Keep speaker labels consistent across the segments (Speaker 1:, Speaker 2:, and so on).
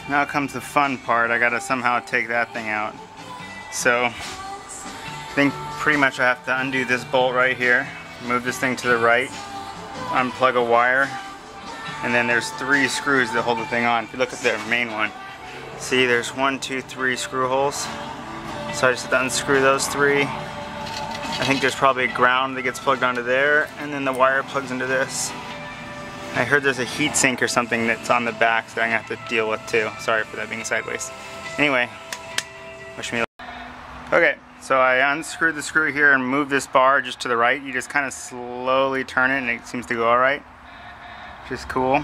Speaker 1: now comes the fun part. I gotta somehow take that thing out. So, I think pretty much I have to undo this bolt right here, move this thing to the right, unplug a wire, and then there's 3 screws that hold the thing on. If you look at the main one, see there's 1, 2, 3 screw holes. So I just have to unscrew those 3. I think there's probably a ground that gets plugged onto there, and then the wire plugs into this. I heard there's a heat sink or something that's on the back that I'm gonna have to deal with too. Sorry for that being sideways. Anyway, wish me luck. Okay, so I unscrewed the screw here and moved this bar just to the right. You just kind of slowly turn it and it seems to go alright, which is cool.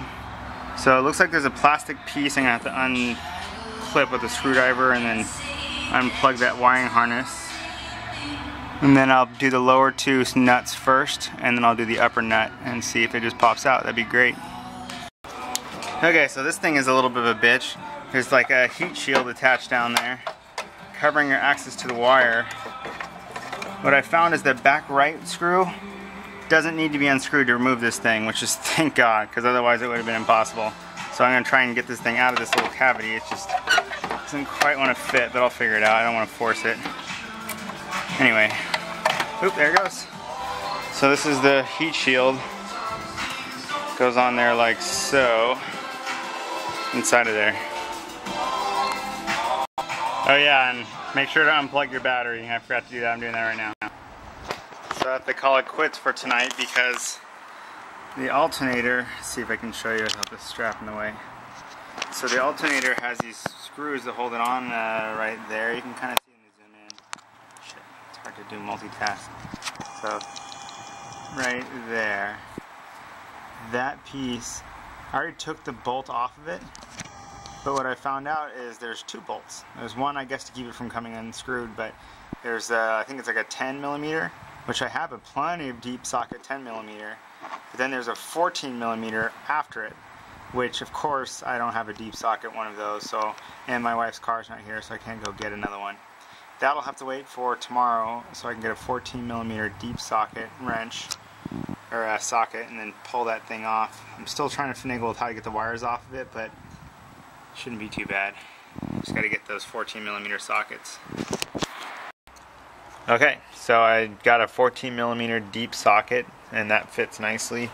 Speaker 1: So it looks like there's a plastic piece I'm gonna have to unclip with a screwdriver and then unplug that wiring harness. And then I'll do the lower 2 nuts first, and then I'll do the upper nut and see if it just pops out. That'd be great. Okay, so this thing is a little bit of a bitch. There's like a heat shield attached down there, covering your access to the wire. What I found is that back right screw doesn't need to be unscrewed to remove this thing, which is thank God, because otherwise it would have been impossible. So I'm gonna try and get this thing out of this little cavity. It just doesn't quite want to fit, but I'll figure it out. I don't want to force it. Anyway, oop, there it goes. So this is the heat shield. Goes on there like so, inside of there. Oh yeah, and make sure to unplug your battery. I forgot to do that, I'm doing that right now. So I have to call it quits for tonight because the alternator, let's see if I can show you without the strap in the way. So the alternator has these screws that hold it on right there. You can kind of see when you zoom in. Shit, it's hard to do multitask. So right there, that piece, I already took the bolt off of it, but what I found out is there's 2 bolts. There's one, I guess, to keep it from coming unscrewed, but there's I think it's like a 10mm, which I have a plenty of deep socket 10mm, but then there's a 14mm after it, which of course I don't have a deep socket one of those, so, and my wife's car's not here, so I can't go get another one. That'll have to wait for tomorrow so I can get a 14mm deep socket wrench, or a socket, and then pull that thing off. I'm still trying to finagle with how to get the wires off of it, but it shouldn't be too bad. Just got to get those 14mm sockets. Okay, so I got a 14mm deep socket, and that fits nicely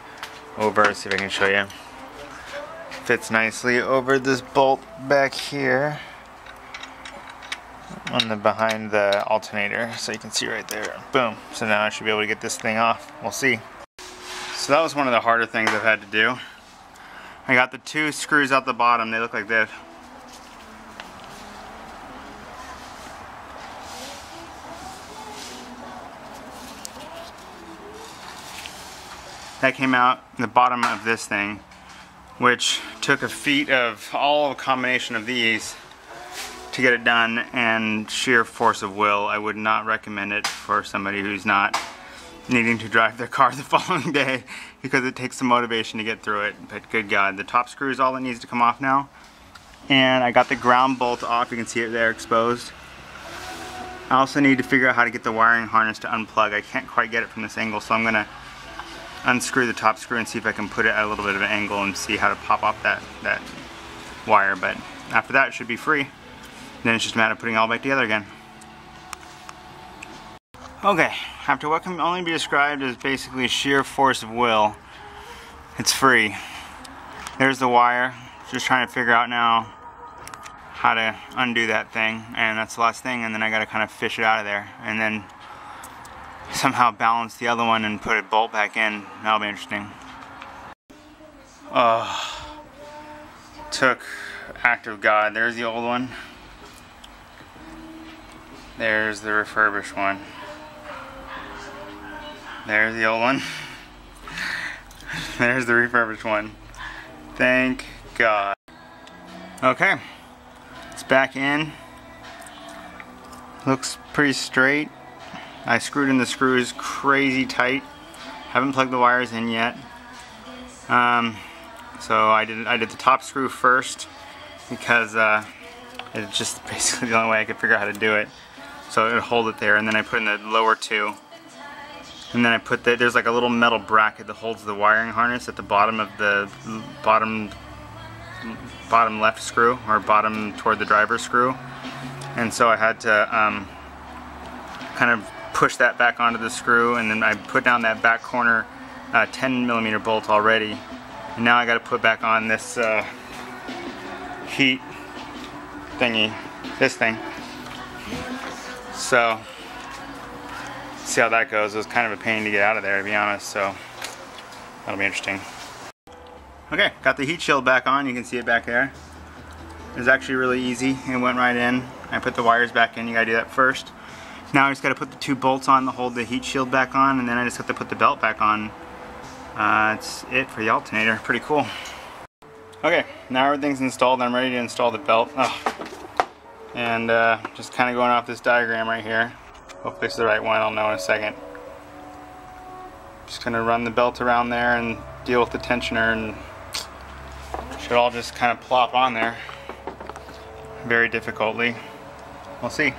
Speaker 1: over, let's see if I can show you. Fits nicely over this bolt back here on the behind the alternator, so you can see right there. Boom. So now I should be able to get this thing off. We'll see. So that was one of the harder things I've had to do. I got the 2 screws out the bottom. They look like this. That came out the bottom of this thing, which took a feat of all a combination of these to get it done, and sheer force of will. I would not recommend it for somebody who's not needing to drive their car the following day, because it takes some motivation to get through it. But good God, the top screw is all that needs to come off now. And I got the ground bolt off, you can see it there exposed. I also need to figure out how to get the wiring harness to unplug. I can't quite get it from this angle, so I'm gonna unscrew the top screw and see if I can put it at a little bit of an angle and see how to pop off that wire. But after that, it should be free. Then it's just a matter of putting it all back together again. Okay, after what can only be described as basically sheer force of will, it's free. There's the wire. Just trying to figure out now how to undo that thing, and that's the last thing, and then I gotta kind of fish it out of there, and then somehow balance the other one and put a bolt back in. That'll be interesting. Took act of God. There's the old one. There's the refurbished one. There's the old one. There's the refurbished one. Thank God. Okay, it's back in. Looks pretty straight. I screwed in the screws crazy tight. Haven't plugged the wires in yet. So I did the top screw first because it's just basically the only way I could figure out how to do it. So it would hold it there, and then I put in the lower 2. And then I put there's like a little metal bracket that holds the wiring harness at the bottom of the bottom bottom left screw, or bottom toward the driver screw, and so I had to kind of push that back onto the screw, and then I put down that back corner 10mm bolt already, and now I got to put back on this heat thingy, this thing. So see how that goes. It was kind of a pain to get out of there, to be honest, so that'll be interesting. Okay, got the heat shield back on. You can see it back there. It was actually really easy. It went right in. I put the wires back in. You gotta do that first. Now I just gotta put the 2 bolts on to hold the heat shield back on, and then I just have to put the belt back on. That's it for the alternator. Pretty cool. Okay, now everything's installed. I'm ready to install the belt. And just kind of going off this diagram right here. Hopefully it's the right one. I'll know in a second. Just gonna run the belt around there and deal with the tensioner, and should all just kind of plop on there very difficultly. We'll see.